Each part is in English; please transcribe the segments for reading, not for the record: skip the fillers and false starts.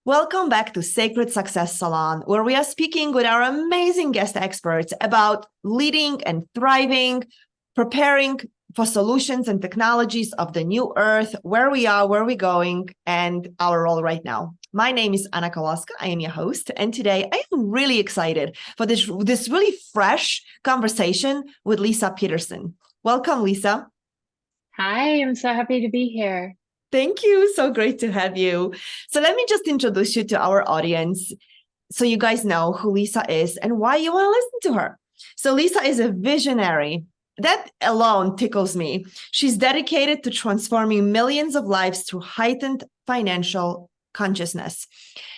Welcome back to Sacred Success Salon, where we are speaking with our amazing guest experts about leading and thriving, preparing for solutions and technologies of the new earth, where we are, where we're going, and our role right now. My name is Kowalska. I am your host, and today I am really excited for this really fresh conversation with Leisa Peterson. Welcome, Leisa. Hi, I'm so happy to be here. Thank you. So great to have you. So let me just introduce you to our audience so you guys know who Leisa is and why you want to listen to her. So Leisa is a visionary. That alone tickles me. She's dedicated to transforming millions of lives through heightened financial consciousness.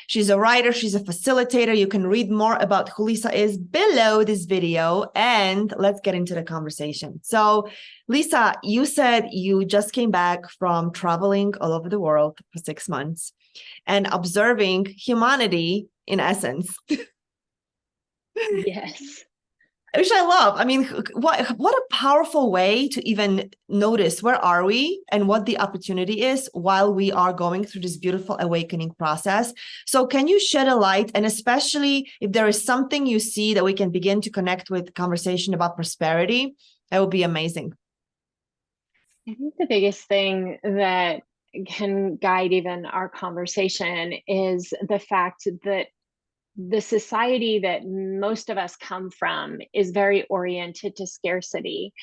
She's a writer, she's a facilitator. You can read more about who Leisa is below this video, and let's get into the conversation. So, Leisa, you said you just came back from traveling all over the world for 6 months and observing humanity in essence. Yes. Which I love. I mean, what a powerful way to even notice where are we and what the opportunity is while we are going through this beautiful awakening process. So can you shed a light, and especially if there is something you see that we can begin to connect with conversation about prosperity, that would be amazing. I think the biggest thing that can guide even our conversation is the fact that the society that most of us come from is very oriented to scarcity.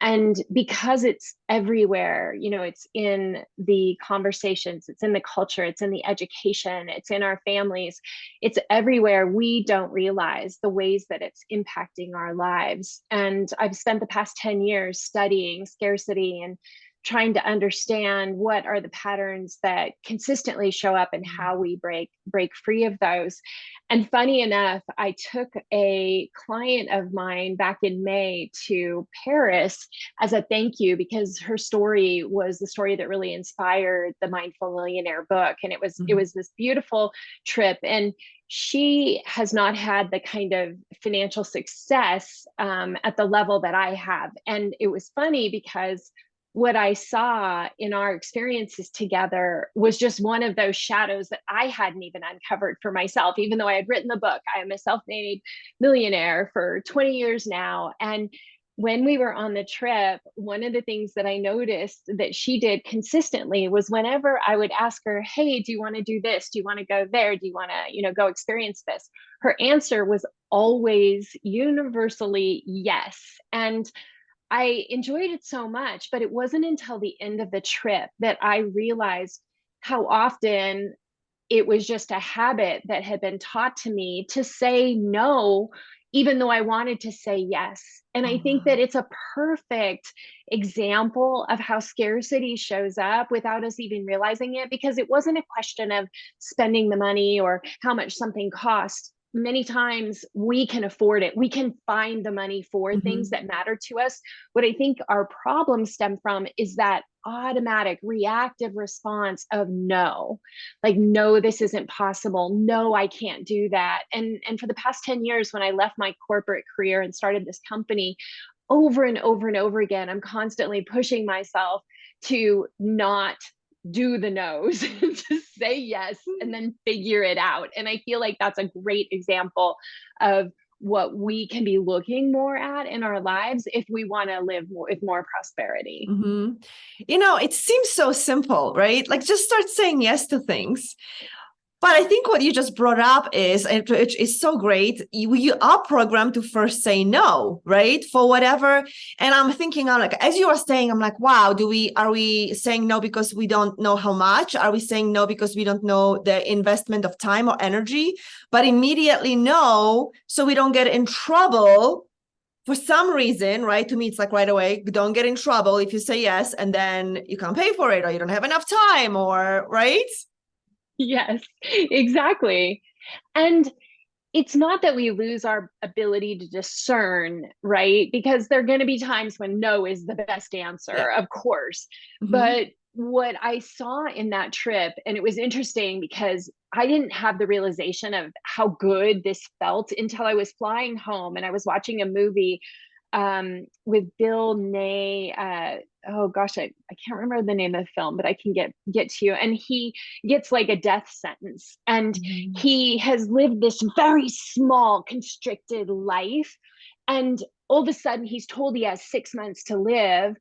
And because it's everywhere, it's in the conversations, it's in the culture, it's in the education, it's in our families, it's everywhere, we don't realize the ways that it's impacting our lives. And I've spent the past 10 years studying scarcity and trying to understand what are the patterns that consistently show up and how we break free of those. And funny enough, I took a client of mine back in May to Paris as a thank you, because her story was the story that really inspired the Mindful Millionaire book. And it was this beautiful trip. And she has not had the kind of financial success at the level that I have. And it was funny because what I saw in our experiences together was just one of those shadows that I hadn't even uncovered for myself, even though I had written the book. I am a self-made millionaire for 20 years now. And when we were on the trip, one of the things that I noticed that she did consistently was whenever I would ask her, hey, do you want to do this? Do you want to go there? Do you want to, go experience this? Her answer was always universally yes. And I enjoyed it so much, but it wasn't until the end of the trip that I realized how often it was just a habit that had been taught to me to say no, even though I wanted to say yes. And I think that it's a perfect example of how scarcity shows up without us even realizing it, because it wasn't a question of spending the money or how much something costs. Many times we can afford it. We can find the money for things that matter to us. What I think our problems stem from is that automatic reactive response of no, like, no, this isn't possible. No, I can't do that. And for the past 10 years, when I left my corporate career and started this company, over and over and over again, I'm constantly pushing myself to not do the no's, to say yes, and then figure it out. And I feel like that's a great example of what we can be looking more at in our lives if we want to live more, with more prosperity. It seems so simple, right? Like just start saying yes to things. But I think what you just brought up is, and it is so great, you are programmed to first say no, right? For whatever. And I'm thinking, I'm like, as you are saying, I'm like, wow, are we saying no because we don't know how much? Are we saying no because we don't know the investment of time or energy? But immediately no, so we don't get in trouble for some reason, right? To me, it's like right away, don't get in trouble if you say yes, and then you can't pay for it, or you don't have enough time, or right? Yes, exactly. And it's not that we lose our ability to discern, right? Because there are going to be times when no is the best Yeah. answer, of course. Mm-hmm. But what I saw in that trip, and it was interesting because I didn't have the realization of how good this felt until I was flying home and I was watching a movie with Bill Nighy. Oh gosh, I can't remember the name of the film, but I can get to you. And he gets like a death sentence, and he has lived this very small, constricted life, and all of a sudden he's told he has 6 months to live,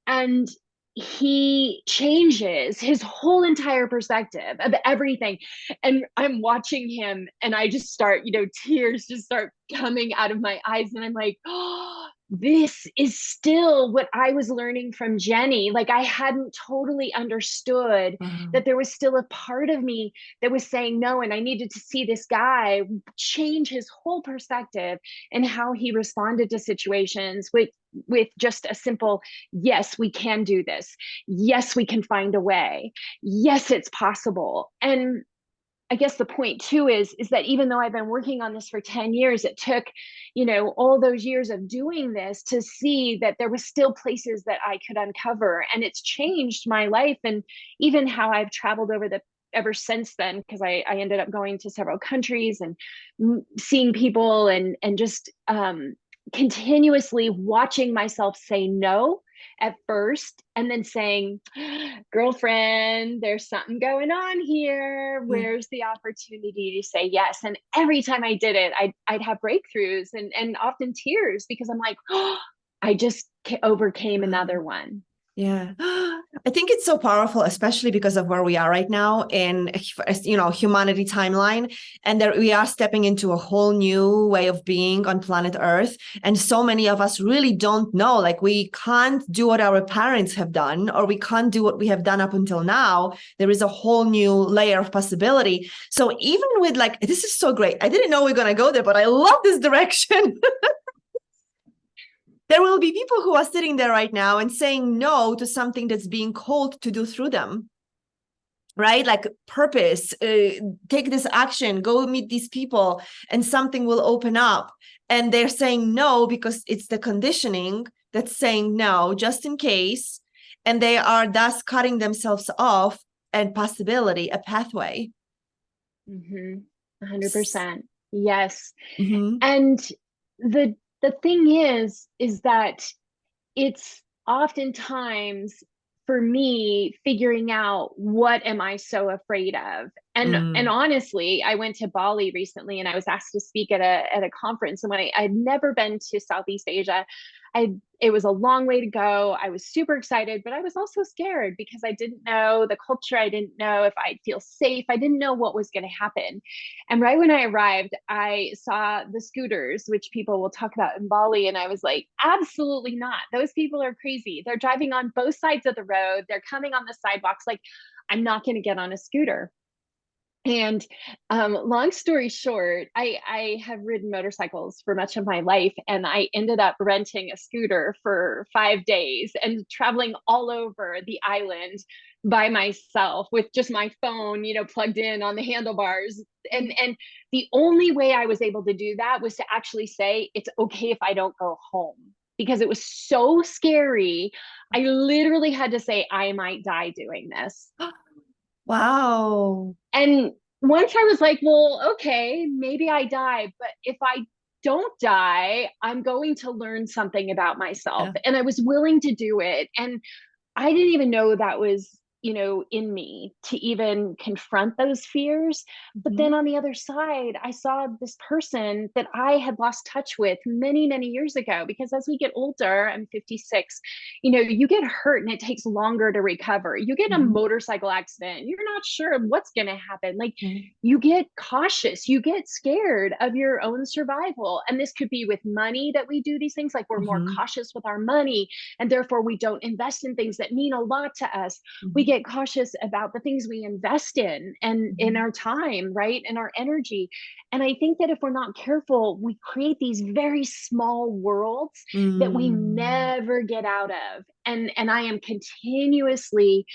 and he changes his whole entire perspective of everything. And I'm watching him, and I just start, tears just start coming out of my eyes, and I'm like, oh, this is still what I was learning from Jenny. Like, I hadn't totally understood that there was still a part of me that was saying no, and I needed to see this guy change his whole perspective and how he responded to situations with just a simple, yes, we can do this. Yes, we can find a way. Yes, it's possible. And I guess the point too is that even though I've been working on this for 10 years, it took, all those years of doing this to see that there was still places that I could uncover. And it's changed my life, and even how I've traveled ever since then, because I ended up going to several countries and seeing people, and just continuously watching myself say no at first, and then saying, girlfriend, there's something going on here. Where's the opportunity to say yes? And every time I did it, I'd have breakthroughs, and often tears, because I'm like, oh, I just overcame another one. Yeah. I think it's so powerful, especially because of where we are right now in, humanity timeline, and that we are stepping into a whole new way of being on planet Earth. And so many of us really don't know, like, we can't do what our parents have done, or we can't do what we have done up until now. There is a whole new layer of possibility. So even with this is so great. I didn't know we are going to go there, but I love this direction. There will be people who are sitting there right now and saying no to something that's being called to do through them, right? Like purpose, take this action, go meet these people, and something will open up. And they're saying no because it's the conditioning that's saying no, just in case. And they are thus cutting themselves off and possibility, a pathway. 100%. Yes. Mm-hmm. And the thing is that it's oftentimes, for me, figuring out, what am I so afraid of? And honestly, I went to Bali recently, and I was asked to speak at a conference. And when I'd never been to Southeast Asia, it was a long way to go. I was super excited, but I was also scared because I didn't know the culture. I didn't know if I'd feel safe. I didn't know what was going to happen. And right when I arrived, I saw the scooters, which people will talk about in Bali. And I was like, absolutely not. Those people are crazy. They're driving on both sides of the road. They're coming on the sidewalks. Like, I'm not going to get on a scooter. And long story short, I have ridden motorcycles for much of my life, and I ended up renting a scooter for 5 days and traveling all over the island by myself with just my phone, plugged in on the handlebars. And the only way I was able to do that was to actually say, it's okay if I don't go home, because it was so scary. I literally had to say, I might die doing this. Wow. And once I was like, well, okay, maybe I die, but if I don't die, I'm going to learn something about myself. Yeah. And I was willing to do it. And I didn't even know that was, in me to even confront those fears. But then on the other side, I saw this person that I had lost touch with many, many years ago, because as we get older, I'm 56, you get hurt and it takes longer to recover. You get in a motorcycle accident, you're not sure what's going to happen. Like, you get cautious, you get scared of your own survival. And this could be with money, that we do these things, like we're more cautious with our money, and therefore we don't invest in things that mean a lot to us. We get cautious about the things we invest in, and in our time, right? And our energy. And I think that if we're not careful, we create these very small worlds that we never get out of. And I am continuously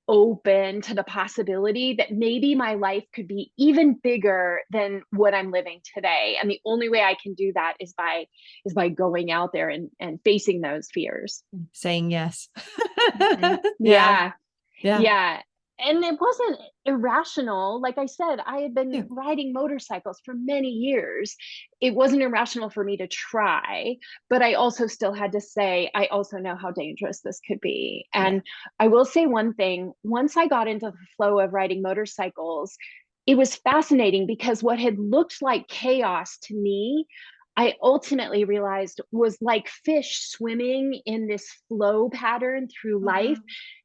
open to the possibility that maybe my life could be even bigger than what I'm living today. And the only way I can do that is by going out there and facing those fears. Saying yes. Yeah. Yeah. Yeah. and it wasn't irrational. Like I said, I had Yeah. been riding motorcycles for many years. It wasn't irrational for me to try, but I also still had to say, I also know how dangerous this could be. Yeah. And I will say one thing, once I got into the flow of riding motorcycles, it was fascinating because what had looked like chaos to me, I ultimately realized was like fish swimming in this flow pattern through Oh, wow. life.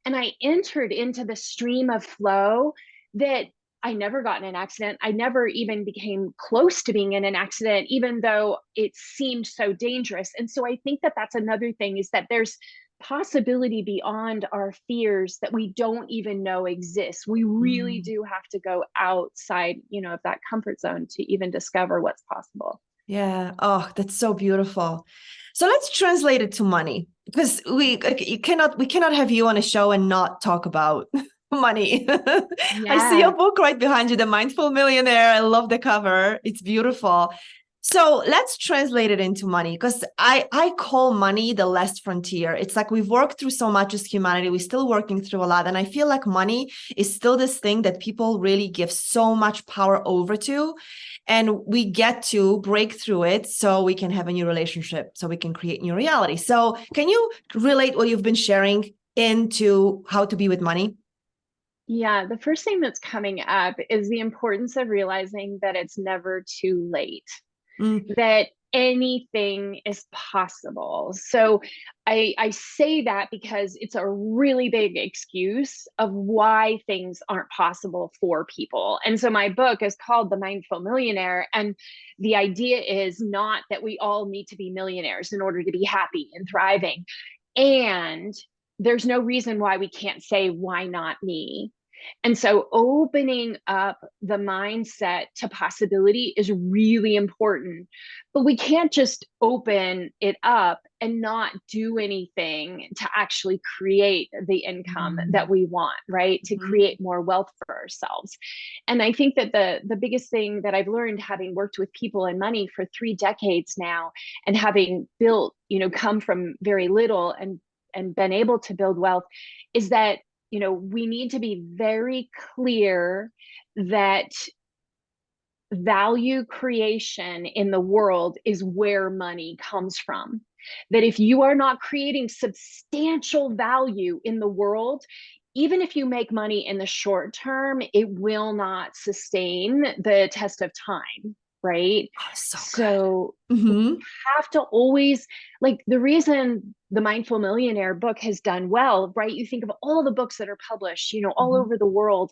And I entered into the stream of flow that I never got in an accident. I never even became close to being in an accident, even though it seemed so dangerous. And so I think that that's another thing, is that there's possibility beyond our fears that we don't even know exists. We really Mm. do have to go outside, of that comfort zone to even discover what's possible. Yeah. Oh, that's so beautiful. So let's translate it to money, because we cannot have you on a show and not talk about money. I see Yeah. your book right behind you, The Mindful Millionaire. I love the cover. It's beautiful. So let's translate it into money, because I call money the last frontier. It's like we've worked through so much as humanity. We're still working through a lot. And I feel like money is still this thing that people really give so much power over to. And we get to break through it so we can have a new relationship, so we can create new reality. So can you relate what you've been sharing into how to be with money? Yeah, the first thing that's coming up is the importance of realizing that it's never too late, Mm, that anything is possible. So I say that because it's a really big excuse of why things aren't possible for people. And so my book is called The Mindful Millionaire. And the idea is not that we all need to be millionaires in order to be happy and thriving. And there's no reason why we can't say, why not me? And so opening up the mindset to possibility is really important. But we can't just open it up and not do anything to actually create the income that mm, we want, right? To mhm, create more wealth for ourselves. And I think that the biggest thing that I've learned, having worked with people and money for 3 decades now, and having built, come from very little and been able to build wealth, is that we need to be very clear that value creation in the world is where money comes from. That if you are not creating substantial value in the world, even if you make money in the short term, it will not sustain the test of time, right? oh, so So good. we Hmm. have to always, like, the reason the Mindful Millionaire book has done well, right? You think of all the books that are published, all Hmm. over the world.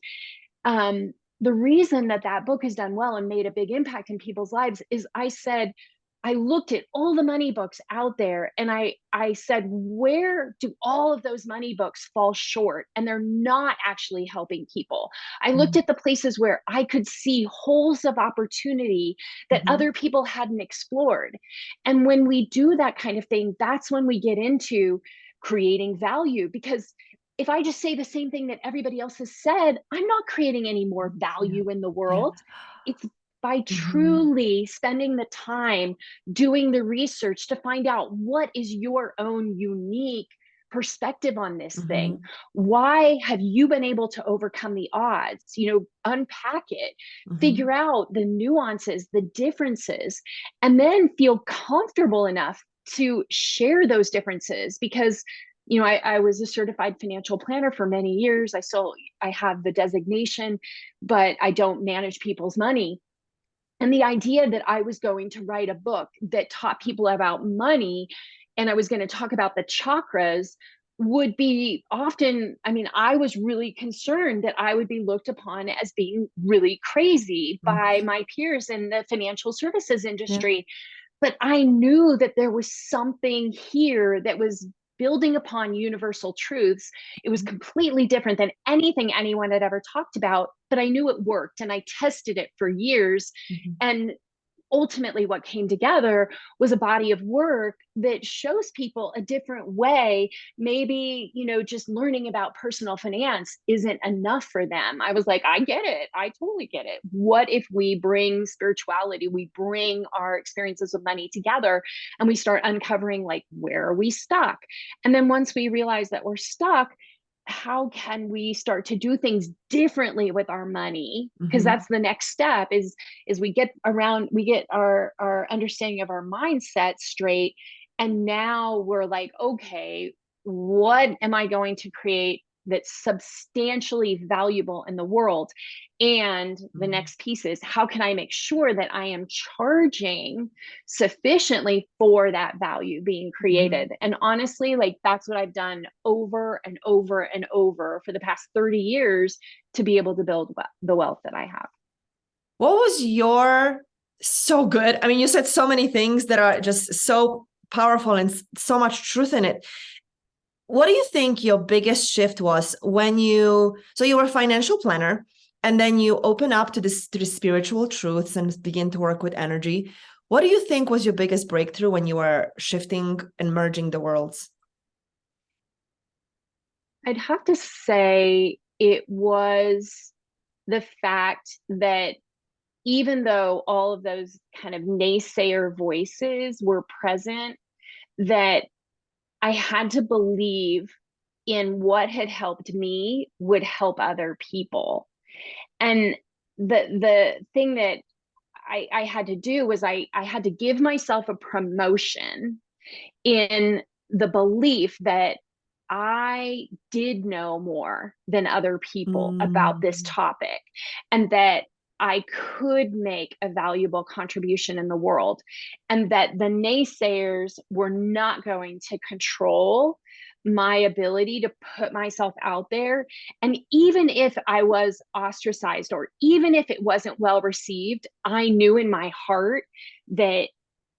um, the reason that that book has done well and made a big impact in people's lives is I looked at all the money books out there, and I said, where do all of those money books fall short? And they're not actually helping people. I looked at the places where I could see holes of opportunity that Hmm. other people hadn't explored. And when we do that kind of thing, that's when we get into creating value. Because if I just say the same thing that everybody else has said, I'm not creating any more Yeah. value in the Yeah. world. It's by Hmm. truly spending the time doing the research to find out what is your own unique perspective on this thing. Hmm. Why have you been able to overcome the odds? Unpack it, Hmm. figure out the nuances, the differences, and then feel comfortable enough to share those differences. Because I was a certified financial planner for many years. I have the designation, but I don't manage people's money. And the idea that I was going to write a book that taught people about money, and I was going to talk about the chakras, would be often, I mean, I was really concerned that I would be looked upon as being really crazy by my peers in the financial services Yeah. industry. But I knew that there was something here that was building upon universal truths. It was completely different than anything anyone had ever talked about, but I knew it worked, and I tested it for years. Hmm. And ultimately what came together was a body of work that shows people a different way. Maybe just learning about personal finance isn't enough for them. I was like, I get it, I totally get it. What if we bring spirituality, we bring our experiences of money together, and we start uncovering, like, where are we stuck? And then once we realize that we're stuck, how can we start to do things differently with our money? Because Mm-hmm. that's the next step is we get our understanding of our mindset straight. And now we're like, okay, what am I going to create that's substantially valuable in the world? And the next piece is, how can I make sure that I am charging sufficiently for that value being created? And honestly, like that's what I've done over and over and over for the past 30 years to be able to build the wealth that I have. What was your, so good. I mean, you said so many things that are just so powerful and so much truth in it. What do you think your biggest shift was when so you were a financial planner and then you open up to the spiritual truths and begin to work with energy. What do you think was your biggest breakthrough when you were shifting and merging the worlds? I'd have to say it was the fact that even though all of those kind of naysayer voices were present, that I had to believe in what had helped me would help other people. And the thing that I had to do was I had to give myself a promotion in the belief that I did know more than other people about this topic, and that I could make a valuable contribution in the world, and that the naysayers were not going to control my ability to put myself out there. And even if I was ostracized, or even if it wasn't well received, I knew in my heart that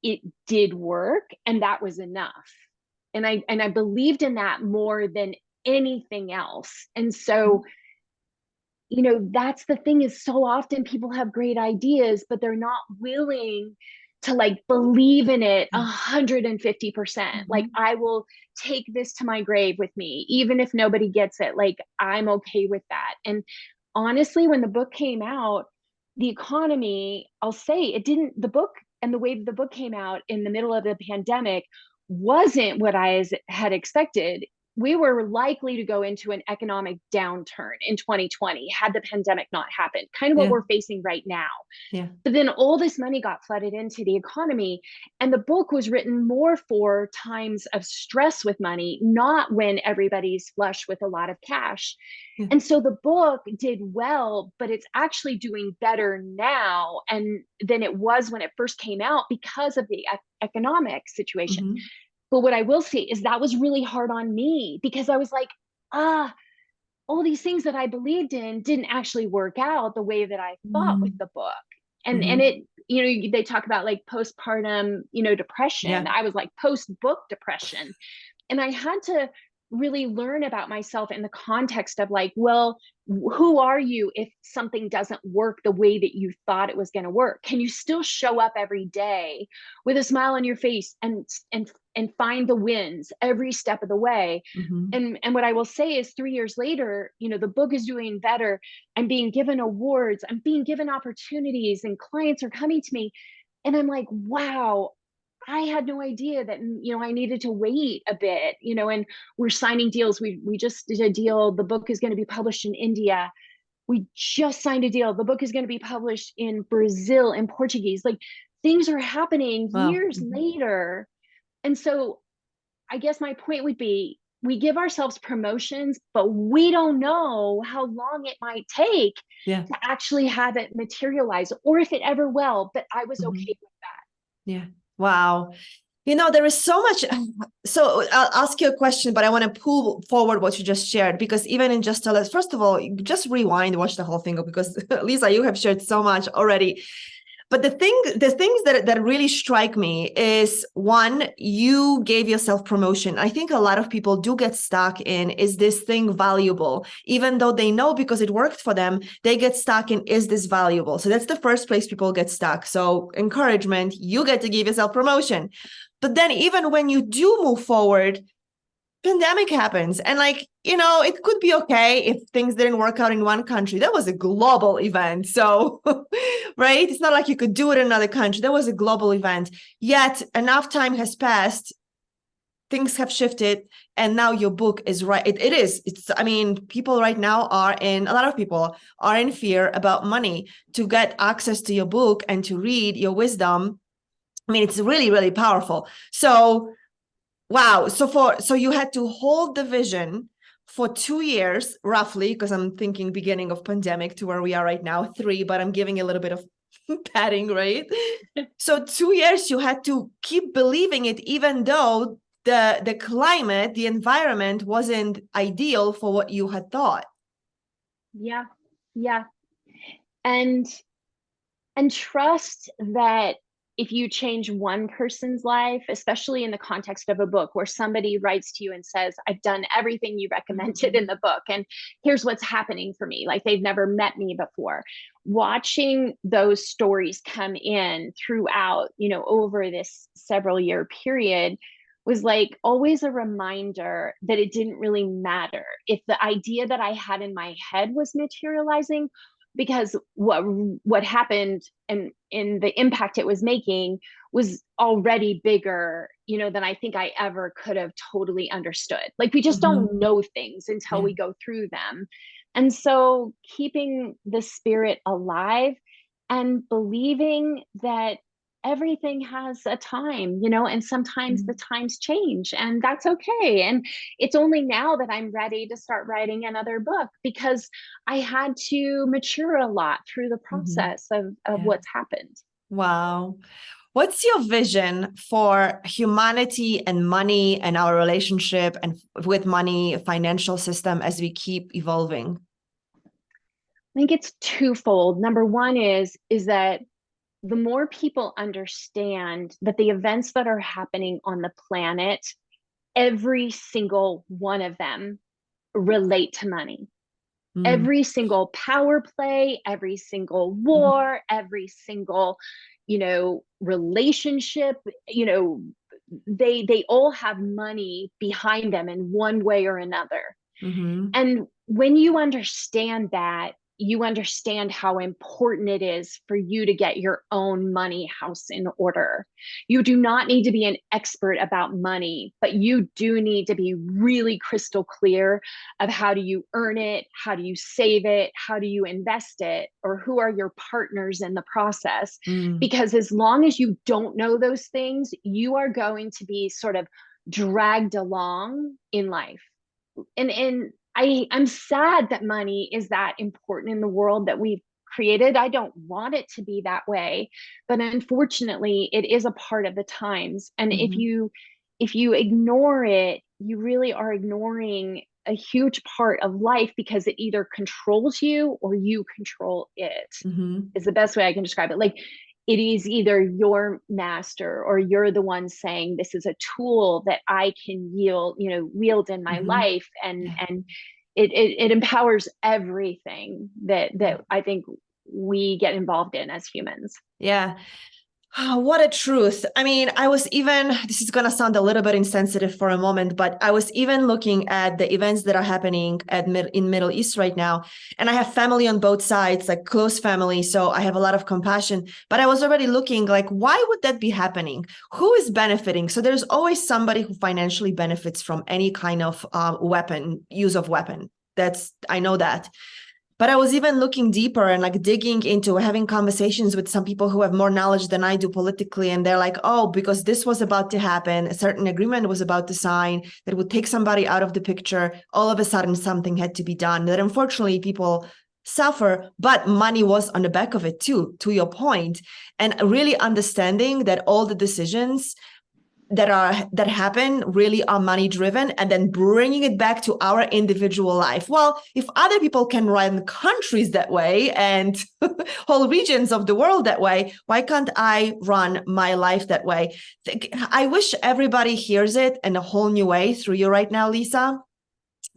it did work, and that was enough. And I believed in that more than anything else. And so, that's the thing, is so often people have great ideas, but they're not willing to like believe in it 150%. Like, I will take this to my grave with me, even if nobody gets it. Like, I'm okay with that. And honestly, when the book came out, the economy, I'll say it didn't, the book and the way the book came out in the middle of the pandemic wasn't what I had expected. We were likely to go into an economic downturn in 2020 had the pandemic not happened, kind of what we're facing right now. Yeah. But then all this money got flooded into the economy, and the book was written more for times of stress with money, not when everybody's flush with a lot of cash. Yeah. And so the book did well, but it's actually doing better now than it was when it first came out because of the economic situation. But what I will say is that was really hard on me, because I was like, all these things that I believed in didn't actually work out the way that I thought with the book. And it, they talk about like postpartum, depression. I was like post-book depression. And I had to really learn about myself in the context of like, well, who are you if something doesn't work the way that you thought it was going to work? Can you still show up every day with a smile on your face and find the wins every step of the way? And what I will say is 3 years later, the book is doing better. I'm being given awards, I'm being given opportunities, and clients are coming to me. And I'm like, wow, I had no idea that, I needed to wait a bit, and we're signing deals. We just did a deal. The book is going to be published in India. We just signed a deal. The book is going to be published in Brazil in Portuguese. Like, things are happening years later. And so I guess my point would be, we give ourselves promotions, but we don't know how long it might take to actually have it materialize, or if it ever will. But I was okay with that. Yeah. Wow. There is so much. So I'll ask you a question, but I want to pull forward what you just shared, because even in just first of all, just rewind, watch the whole thing, because Leisa, you have shared so much already. But the things that really strike me is, one, you gave yourself promotion. I think a lot of people do get stuck in, is this thing valuable? Even though they know because it worked for them, they get stuck in, is this valuable? So that's the first place people get stuck. So encouragement, you get to give yourself promotion. But then even when you do move forward, pandemic happens, and it could be okay if things didn't work out in one country. That was a global event. So right, it's not like you could do it in another country. That was a global event. Yet enough time has passed, things have shifted, and now your book is right. It is. I mean, people right now a lot of people are in fear about money. To get access to your book and to read your wisdom, I mean, it's really, really powerful. So, wow. So you had to hold the vision for 2 years, roughly, because I'm thinking beginning of pandemic to where we are right now, 3, but I'm giving a little bit of padding, right? So 2 years you had to keep believing it, even though the climate, the environment wasn't ideal for what you had thought. Yeah. Yeah. And trust that if you change one person's life, especially in the context of a book where somebody writes to you and says, I've done everything you recommended in the book, and here's what's happening for me, like they've never met me before. Watching those stories come in throughout, over this several year period was like always a reminder that it didn't really matter if the idea that I had in my head was materializing, because what happened and in the impact it was making was already bigger, than I think I ever could have totally understood. Like, we just don't know things until we go through them. And so keeping the spirit alive and believing that everything has a time, and sometimes the times change, and that's okay. And it's only now that I'm ready to start writing another book, because I had to mature a lot through the process of what's happened. Wow. What's your vision for humanity and money and our relationship and with money, financial system as we keep evolving? I think it's twofold. Number one is that the more people understand that the events that are happening on the planet, every single one of them relate to money. Every single power play, every single war, every single, relationship, they all have money behind them in one way or another. And when you understand that, you understand how important it is for you to get your own money house in order. You do not need to be an expert about money, but you do need to be really crystal clear of how do you earn it, how do you save it, how do you invest it, or who are your partners in the process. Because as long as you don't know those things, you are going to be sort of dragged along in life. And I'm sad that money is that important in the world that we've created. I don't want it to be that way, but unfortunately it is a part of the times. And if you ignore it, you really are ignoring a huge part of life, because it either controls you or you control it, is the best way I can describe it. Like, it is either your master or you're the one saying, this is a tool that I can wield in my life. And it empowers everything that I think we get involved in as humans. Yeah. Oh, what a truth. I mean, this is going to sound a little bit insensitive for a moment, but I was even looking at the events that are happening in Middle East right now. And I have family on both sides, like close family. So I have a lot of compassion, but I was already looking like, why would that be happening? Who is benefiting? So there's always somebody who financially benefits from any kind of use of weapon. I know that. But I was even looking deeper and like digging into having conversations with some people who have more knowledge than I do politically. And they're like, oh, because this was about to happen, a certain agreement was about to sign that would take somebody out of the picture. All of a sudden, something had to be done that unfortunately people suffer, but money was on the back of it too, to your point. And really understanding that all the decisions that happen really are money driven, and then bringing it back to our individual life. Well, if other people can run countries that way and whole regions of the world that way, why can't I run my life that way? I wish everybody hears it in a whole new way through you right now, Leisa,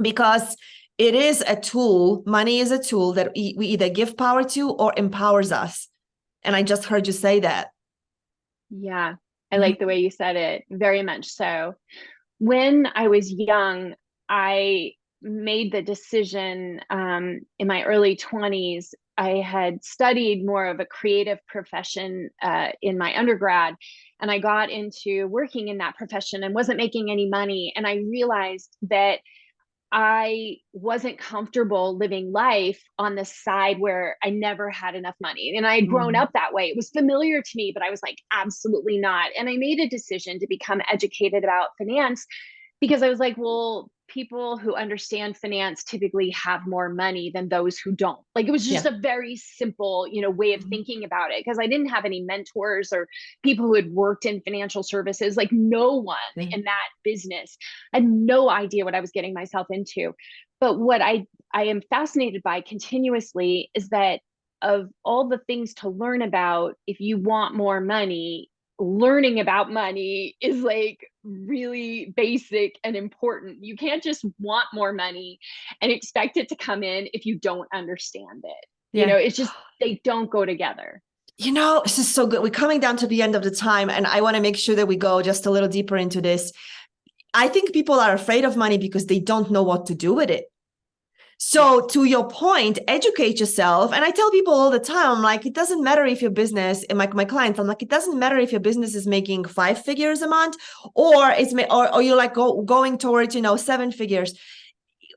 because it is a tool. Money is a tool that we either give power to or empowers us. And I just heard you say that. Yeah. I like the way you said it, very much so. When I was young, I made the decision in my early 20s. I had studied more of a creative profession in my undergrad, and I got into working in that profession and wasn't making any money. And I realized that I wasn't comfortable living life on the side where I never had enough money. And I had grown up that way. It was familiar to me, but I was like, absolutely not. And I made a decision to become educated about finance because I was like, well, people who understand finance typically have more money than those who don't. Like, it was just a very simple, way of thinking about it, because I didn't have any mentors or people who had worked in financial services. Like, no one in that business. I had no idea what I was getting myself into. But what I am fascinated by continuously is that of all the things to learn about, if you want more money, learning about money is like really basic and important. You can't just want more money and expect it to come in if you don't understand it. It's just, they don't go together. This is so good. We're coming down to the end of the time, and I want to make sure that we go just a little deeper into this. I think people are afraid of money because they don't know what to do with it. So to your point, educate yourself. And I tell people all the time, I'm like, it doesn't matter if your business, and my clients, I'm like, it doesn't matter if your business is making 5 figures a month, or or you're like going towards, 7 figures.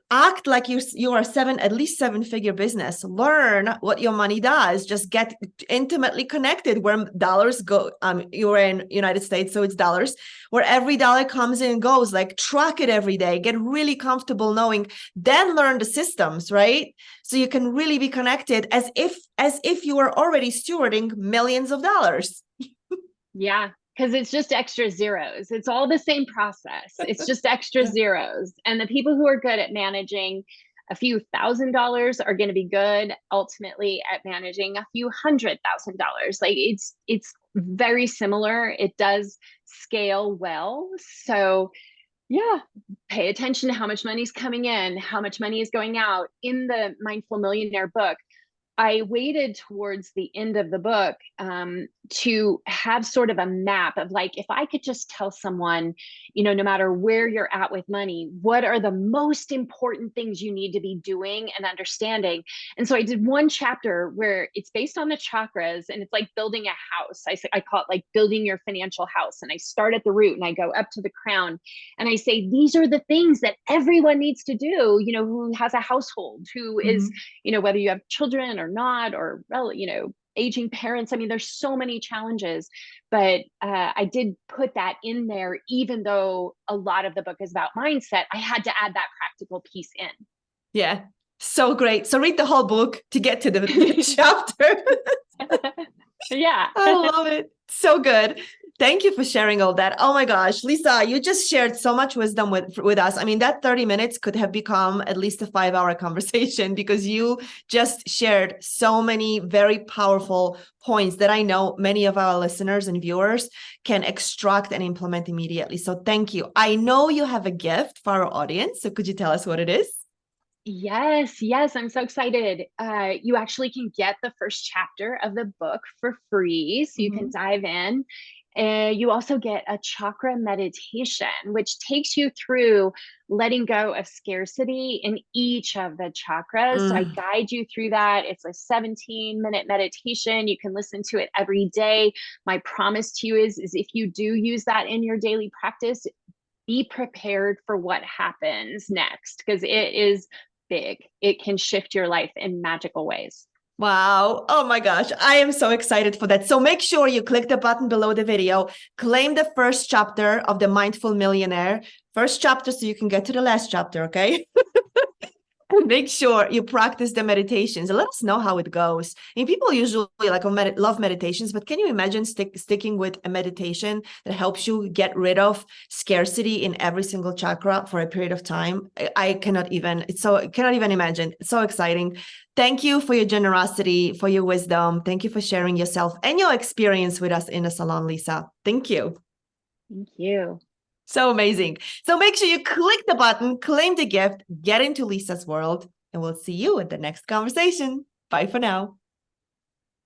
Act like you are at least 7-figure business. Learn what your money does. Just get intimately connected where dollars go. You're in United States, so it's dollars. Where every dollar comes in and goes. Like, track it every day. Get really comfortable knowing. Then learn the systems, right? So you can really be connected as if you were already stewarding millions of dollars. Yeah. Because it's just extra zeros. It's all the same process. It's just extra zeros. And the people who are good at managing a few $1,000s are going to be good ultimately at managing a few $100,000. Like, it's very similar. It does scale well. So yeah, pay attention to how much money's coming in, how much money is going out. In the Mindful Millionaire book, I waited towards the end of the book to have sort of a map of, like, if I could just tell someone, no matter where you're at with money, what are the most important things you need to be doing and understanding. And so I did one chapter where it's based on the chakras, and it's like building a house. I call it like building your financial house. And I start at the root and I go up to the crown. And I say, these are the things that everyone needs to do, who has a household, who is, whether you have children or not, or, aging parents. I mean, there's so many challenges, but I did put that in there. Even though a lot of the book is about mindset, I had to add that practical piece in. Yeah, so great. So read the whole book to get to the chapter. Yeah. I love it. So good. Thank you for sharing all that. Oh my gosh, Leisa, you just shared so much wisdom with us. I mean, that 30 minutes could have become at least a 5-hour conversation, because you just shared so many very powerful points that I know many of our listeners and viewers can extract and implement immediately. So thank you. I know you have a gift for our audience. So could you tell us what it is? Yes, I'm so excited. You actually can get the first chapter of the book for free, so you can dive in. You also get a chakra meditation, which takes you through letting go of scarcity in each of the chakras. So I guide you through that. It's a 17-minute meditation. You can listen to it every day. My promise to you is if you do use that in your daily practice, be prepared for what happens next, because it is big. It can shift your life in magical ways. Wow. Oh my gosh. I am so excited for that. So make sure you click the button below the video, claim the first chapter of the Mindful Millionaire, first chapter, so you can get to the last chapter. Okay. Make sure you practice the meditations and let us know how it goes. And people usually love meditations, but can you imagine sticking with a meditation that helps you get rid of scarcity in every single chakra for a period of time? I cannot even imagine. It's so exciting. Thank you for your generosity, for your wisdom. Thank you for sharing yourself and your experience with us in the salon, Leisa. Thank you. Thank you. So amazing. So make sure you click the button, claim the gift, get into Leisa's world, and we'll see you at the next conversation. Bye for now.